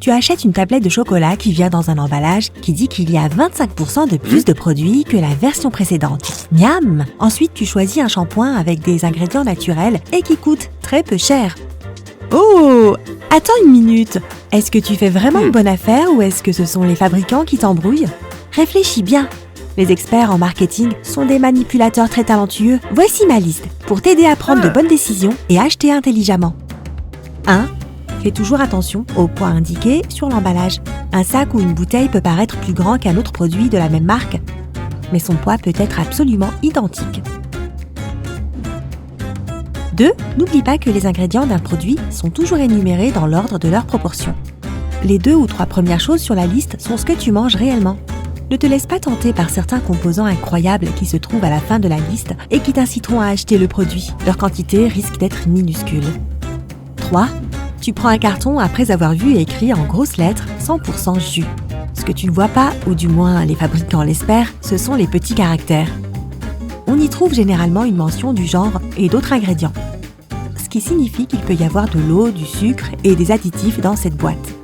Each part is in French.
Tu achètes une tablette de chocolat qui vient dans un emballage qui dit qu'il y a 25% de plus de produits que la version précédente. Miam! Ensuite, tu choisis un shampoing avec des ingrédients naturels et qui coûte très peu cher. Oh! Attends une minute! Est-ce que tu fais vraiment une bonne affaire ou est-ce que ce sont les fabricants qui t'embrouillent? Réfléchis bien! Les experts en marketing sont des manipulateurs très talentueux. Voici ma liste pour t'aider à prendre de bonnes décisions et acheter intelligemment. 1. Fais toujours attention aux poids indiqués sur l'emballage. Un sac ou une bouteille peut paraître plus grand qu'un autre produit de la même marque, mais son poids peut être absolument identique. 2. N'oublie pas que les ingrédients d'un produit sont toujours énumérés dans l'ordre de leur proportion. Les 2 ou 3 premières choses sur la liste sont ce que tu manges réellement. Ne te laisse pas tenter par certains composants incroyables qui se trouvent à la fin de la liste et qui t'inciteront à acheter le produit. Leur quantité risque d'être minuscule. 3. Tu prends un carton après avoir vu écrit en grosses lettres 100% jus. Ce que tu ne vois pas, ou du moins les fabricants l'espèrent, ce sont les petits caractères. On y trouve généralement une mention du genre et d'autres ingrédients. Ce qui signifie qu'il peut y avoir de l'eau, du sucre et des additifs dans cette boîte.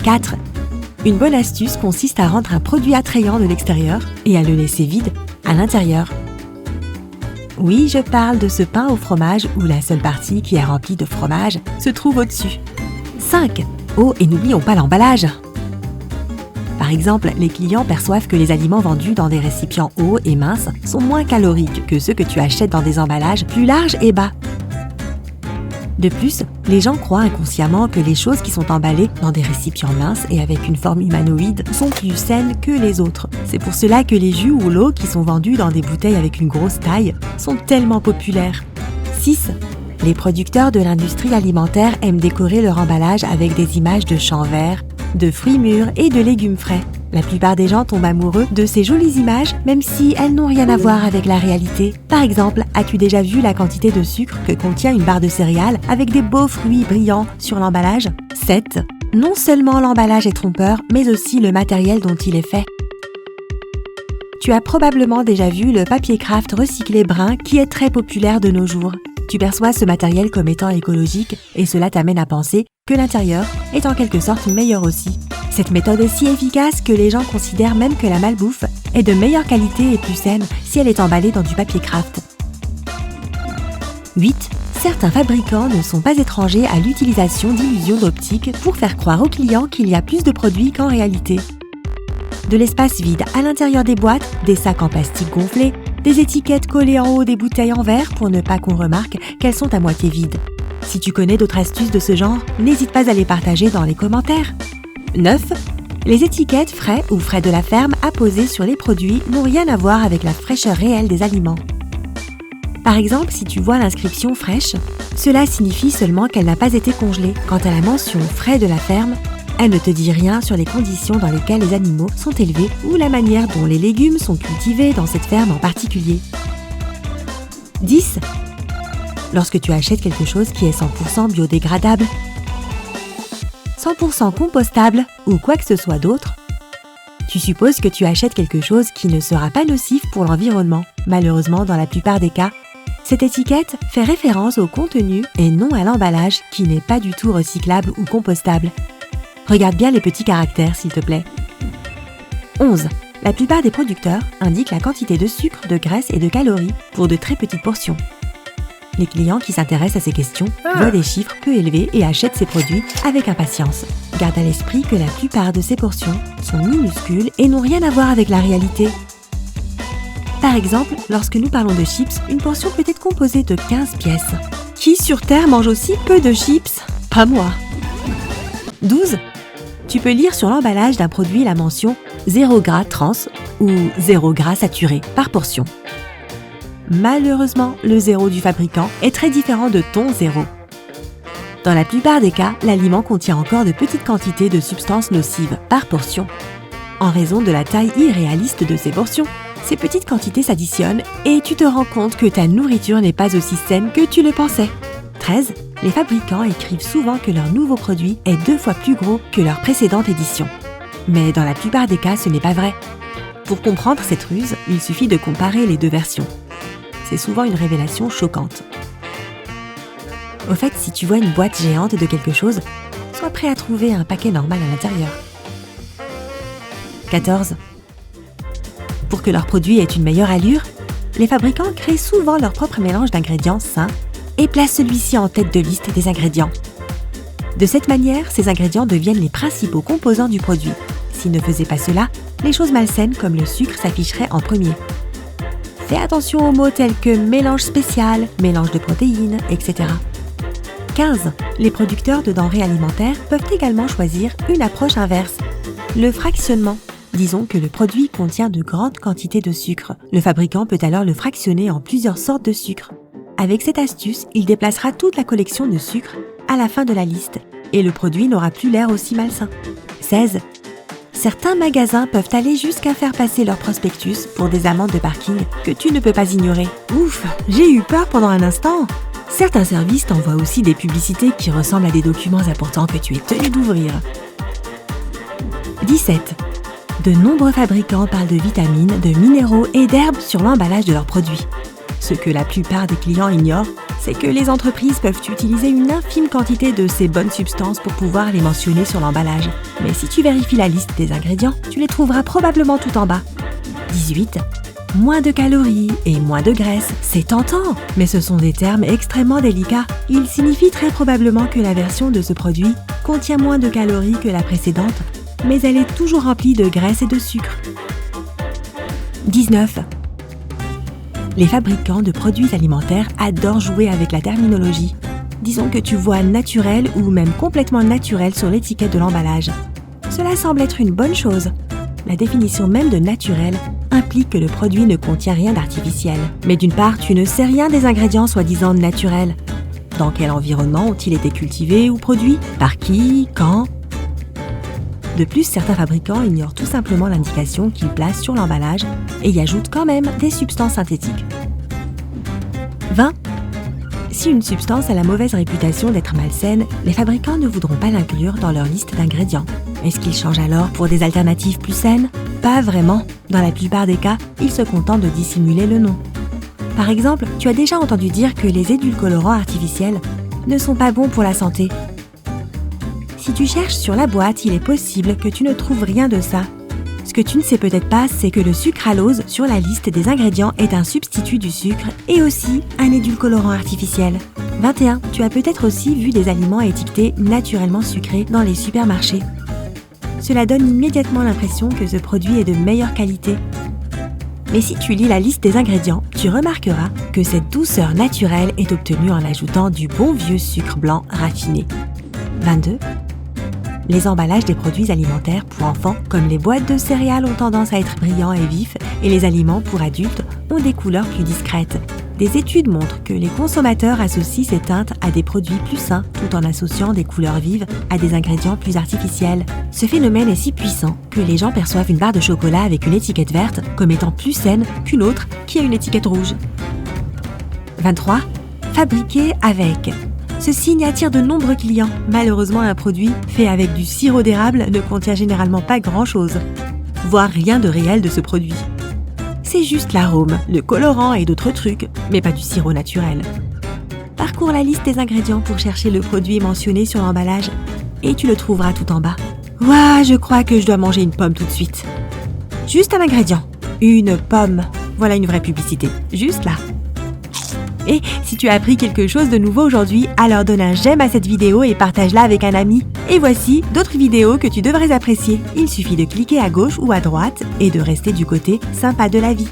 4. Une bonne astuce consiste à rendre un produit attrayant de l'extérieur et à le laisser vide à l'intérieur. Oui, je parle de ce pain au fromage où la seule partie qui est remplie de fromage se trouve au-dessus. 5. Oh, et n'oublions pas l'emballage. Par exemple, les clients perçoivent que les aliments vendus dans des récipients hauts et minces sont moins caloriques que ceux que tu achètes dans des emballages plus larges et bas. De plus, les gens croient inconsciemment que les choses qui sont emballées dans des récipients minces et avec une forme humanoïde sont plus saines que les autres. C'est pour cela que les jus ou l'eau qui sont vendus dans des bouteilles avec une grosse taille sont tellement populaires. 6. Les producteurs de l'industrie alimentaire aiment décorer leur emballage avec des images de champs verts, de fruits mûrs et de légumes frais. La plupart des gens tombent amoureux de ces jolies images, même si elles n'ont rien à voir avec la réalité. Par exemple, as-tu déjà vu la quantité de sucre que contient une barre de céréales avec des beaux fruits brillants sur l'emballage? 7. Non seulement l'emballage est trompeur, mais aussi le matériel dont il est fait. Tu as probablement déjà vu le papier craft recyclé brun qui est très populaire de nos jours. Tu perçois ce matériel comme étant écologique et cela t'amène à penser que l'intérieur est en quelque sorte meilleur aussi. Cette méthode est si efficace que les gens considèrent même que la malbouffe est de meilleure qualité et plus saine si elle est emballée dans du papier craft. 8. Certains fabricants ne sont pas étrangers à l'utilisation d'illusions d'optique pour faire croire aux clients qu'il y a plus de produits qu'en réalité. De l'espace vide à l'intérieur des boîtes, des sacs en plastique gonflés, des étiquettes collées en haut des bouteilles en verre pour ne pas qu'on remarque qu'elles sont à moitié vides. Si tu connais d'autres astuces de ce genre, n'hésite pas à les partager dans les commentaires. 9. Les étiquettes frais ou frais de la ferme apposées sur les produits n'ont rien à voir avec la fraîcheur réelle des aliments. Par exemple, si tu vois l'inscription fraîche, cela signifie seulement qu'elle n'a pas été congelée. Quant à la mention frais de la ferme, elle ne te dit rien sur les conditions dans lesquelles les animaux sont élevés ou la manière dont les légumes sont cultivés dans cette ferme en particulier. 10. Lorsque tu achètes quelque chose qui est 100% biodégradable, 100% compostable ou quoi que ce soit d'autre, tu supposes que tu achètes quelque chose qui ne sera pas nocif pour l'environnement. Malheureusement, dans la plupart des cas, cette étiquette fait référence au contenu et non à l'emballage qui n'est pas du tout recyclable ou compostable. Regarde bien les petits caractères, s'il te plaît. 11. La plupart des producteurs indiquent la quantité de sucre, de graisse et de calories pour de très petites portions. Les clients qui s'intéressent à ces questions voient des chiffres peu élevés et achètent ces produits avec impatience. Garde à l'esprit que la plupart de ces portions sont minuscules et n'ont rien à voir avec la réalité. Par exemple, lorsque nous parlons de chips, une portion peut être composée de 15 pièces. Qui sur Terre mange aussi peu de chips? Pas moi. 12. Tu peux lire sur l'emballage d'un produit la mention 0 gras trans ou 0 gras saturé par portion. Malheureusement, le zéro du fabricant est très différent de ton zéro. Dans la plupart des cas, l'aliment contient encore de petites quantités de substances nocives par portion. En raison de la taille irréaliste de ces portions, ces petites quantités s'additionnent et tu te rends compte que ta nourriture n'est pas aussi saine que tu le pensais. 13. Les fabricants écrivent souvent que leur nouveau produit est 2 fois plus gros que leur précédente édition. Mais dans la plupart des cas, ce n'est pas vrai. Pour comprendre cette ruse, il suffit de comparer les deux versions. C'est souvent une révélation choquante. Au fait, si tu vois une boîte géante de quelque chose, sois prêt à trouver un paquet normal à l'intérieur. 14. Pour que leur produit ait une meilleure allure, les fabricants créent souvent leur propre mélange d'ingrédients sains et placent celui-ci en tête de liste des ingrédients. De cette manière, ces ingrédients deviennent les principaux composants du produit. S'ils ne faisaient pas cela, les choses malsaines comme le sucre s'afficheraient en premier. Fais attention aux mots tels que mélange spécial, mélange de protéines, etc. 15. Les producteurs de denrées alimentaires peuvent également choisir une approche inverse, le fractionnement. Disons que le produit contient de grandes quantités de sucre. Le fabricant peut alors le fractionner en plusieurs sortes de sucre. Avec cette astuce, il déplacera toute la collection de sucre à la fin de la liste et le produit n'aura plus l'air aussi malsain. 16. Certains magasins peuvent aller jusqu'à faire passer leur prospectus pour des amendes de parking que tu ne peux pas ignorer. Ouf, j'ai eu peur pendant un instant. Certains services t'envoient aussi des publicités qui ressemblent à des documents importants que tu es tenu d'ouvrir. 17. De nombreux fabricants parlent de vitamines, de minéraux et d'herbes sur l'emballage de leurs produits. Ce que la plupart des clients ignorent, c'est que les entreprises peuvent utiliser une infime quantité de ces bonnes substances pour pouvoir les mentionner sur l'emballage. Mais si tu vérifies la liste des ingrédients, tu les trouveras probablement tout en bas. 18. Moins de calories et moins de graisse, c'est tentant, mais ce sont des termes extrêmement délicats. Ils signifient très probablement que la version de ce produit contient moins de calories que la précédente, mais elle est toujours remplie de graisse et de sucre. 19. Les fabricants de produits alimentaires adorent jouer avec la terminologie. Disons que tu vois naturel ou même complètement naturel sur l'étiquette de l'emballage. Cela semble être une bonne chose. La définition même de naturel implique que le produit ne contient rien d'artificiel. Mais d'une part, tu ne sais rien des ingrédients soi-disant naturels. Dans quel environnement ont-ils été cultivés ou produits? Par qui? Quand? De plus, certains fabricants ignorent tout simplement l'indication qu'ils placent sur l'emballage et y ajoutent quand même des substances synthétiques. 20. Si une substance a la mauvaise réputation d'être malsaine, les fabricants ne voudront pas l'inclure dans leur liste d'ingrédients. Est-ce qu'ils changent alors pour des alternatives plus saines? Pas vraiment. Dans la plupart des cas, ils se contentent de dissimuler le nom. Par exemple, tu as déjà entendu dire que les édulcorants artificiels ne sont pas bons pour la santé. Si tu cherches sur la boîte, il est possible que tu ne trouves rien de ça. Ce que tu ne sais peut-être pas, c'est que le sucralose sur la liste des ingrédients est un substitut du sucre et aussi un édulcorant artificiel. 21. Tu as peut-être aussi vu des aliments étiquetés naturellement sucrés dans les supermarchés. Cela donne immédiatement l'impression que ce produit est de meilleure qualité. Mais si tu lis la liste des ingrédients, tu remarqueras que cette douceur naturelle est obtenue en ajoutant du bon vieux sucre blanc raffiné. 22. Les emballages des produits alimentaires pour enfants, comme les boîtes de céréales, ont tendance à être brillants et vifs, et les aliments pour adultes ont des couleurs plus discrètes. Des études montrent que les consommateurs associent ces teintes à des produits plus sains, tout en associant des couleurs vives à des ingrédients plus artificiels. Ce phénomène est si puissant que les gens perçoivent une barre de chocolat avec une étiquette verte comme étant plus saine qu'une autre qui a une étiquette rouge. 23. Fabriqué avec. Ce signe attire de nombreux clients. Malheureusement, un produit fait avec du sirop d'érable ne contient généralement pas grand-chose, voire rien de réel de ce produit. C'est juste l'arôme, le colorant et d'autres trucs, mais pas du sirop naturel. Parcours la liste des ingrédients pour chercher le produit mentionné sur l'emballage et tu le trouveras tout en bas. Ouah, je crois que je dois manger une pomme tout de suite. Juste un ingrédient, une pomme. Voilà une vraie publicité, juste là. Et si tu as appris quelque chose de nouveau aujourd'hui, alors donne un j'aime à cette vidéo et partage-la avec un ami. Et voici d'autres vidéos que tu devrais apprécier. Il suffit de cliquer à gauche ou à droite et de rester du côté sympa de la vie.